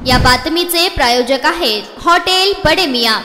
या बातमीचे प्रायोजक आहेत हॉटेल बडे मियां।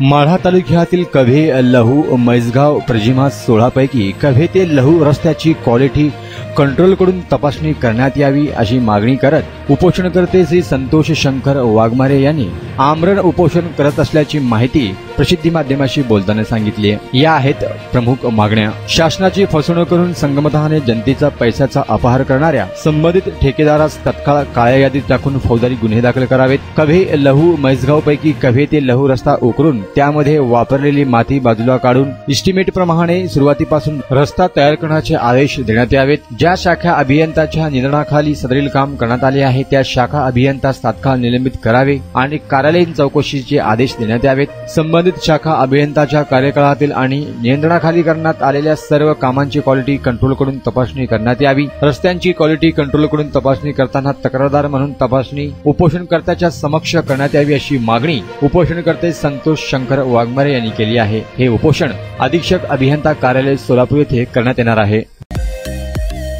माढा तालुक्यातील कव्हे लहू मैसगाव प्रजिमा 16 पैकी कव्हे ते लहू रस्त्याची क्वालिटी कंट्रोल कडून तपासणी करण्यात यावी अशी मागणी करत उपोषणकर्ते श्री संतोष शंकर वाघमारे यांनी आमरण उपोषण करत असल्याची माहिती प्रसिद्धी माध्यमाशी बोलताना सांगितली। या आहेत प्रमुख मागण्या। शासनाची फसवणूक करून संगमताने जनतेचा पैशाचा अपहार करणाऱ्या संबंधित ठेकेदारास तत्काळ काळ्या यादीत टाकून फौजदारी गुन्हे दाखल करावेत। कव्हे लहू मैसगाव पैकी कव्हे ते लहू रस्ता उकरून त्यामध्ये वापरलेली माती बाजूला काढून इस्टिमेट प्रमाणे सुरुवातीपासून रस्ता तयार करण्याचे आदेश देण्यात यावेत। ज्या शाखा अभियंत्याच्या नियंत्रणाखाली सदरील काम करण्यात आले आहे त्या शाखा अभियंत्यास तात्काळ निलंबित करावे आणि कार्यालयीन चौकशीचे आदेश देण्यात यावेत। संबंधित शाखा अभियंत्याच्या कार्यकाळातील आणि नियंत्रणाखाली करण्यात आलेल्या सर्व कामांची क्वालिटी कंट्रोल कडून तपासणी करण्यात यावी। रस्त्यांची क्वालिटी कंट्रोल कडून तपासणी करताना तक्रारदार म्हणून तपासणी उपोषणकर्त्याच्या समक्ष करण्यात यावी अशी मागणी उपोषणकर्ते संतोष शंकर वाघमारे यांनी केली आहे। हे उपोषण अधीक्षक अभियंता कार्यालय सोलापूर येथे करण्यात येणार आहे।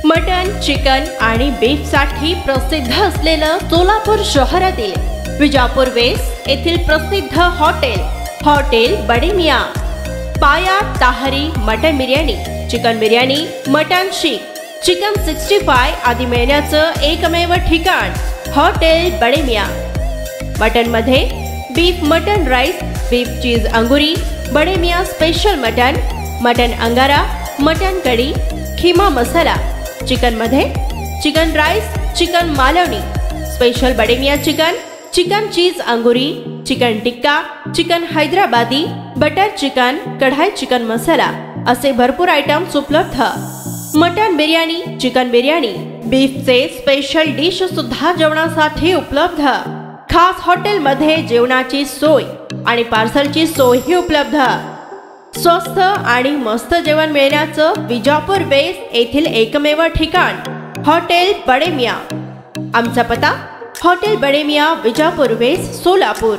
मटन, चिकन आणि बीफ साठी प्रसिद्ध असलेलं सोलापूर शहरातील विजापूर वेस्ट येथील प्रसिद्ध हॉटेल बडे मियां। पाया ताहरी mutton biryani, chicken biryani, mutton शीख, चिकन 65 आदी मिळण्याचं एकमेव ठिकाण हॉटेल बडे मियां। मटन मध्ये beef mutton rice, beef cheese अंगुरी, Bade Miyan special mutton, mutton अंगारा, मटन कढी, खीमा मसाला। चिकन मध्ये chicken rice, chicken Malvani, special Bade Miyan chicken, chicken cheese अंगुरी, chicken tikka, chicken Hyderabadi, butter chicken, kadai chicken masala असे भरपूर आयटम्स उपलब्ध। मटन बिर्याणी, चिकन बिर्याणी, बीफचे स्पेशल डिश सुद्धा जेवणासाठी उपलब्ध। खास हॉटेल मध्ये जेवणाची सोय आणि पार्सलची सोयही उपलब्ध। स्वस्त आणि मस्त जेवण मिळण्याचं विजापूर वेस्ट येथील एकमेव ठिकाण हॉटेल बडे मियां। आमचा पत्ता हॉटेल बडे मियां, विजापूर वेस्ट, सोलापूर।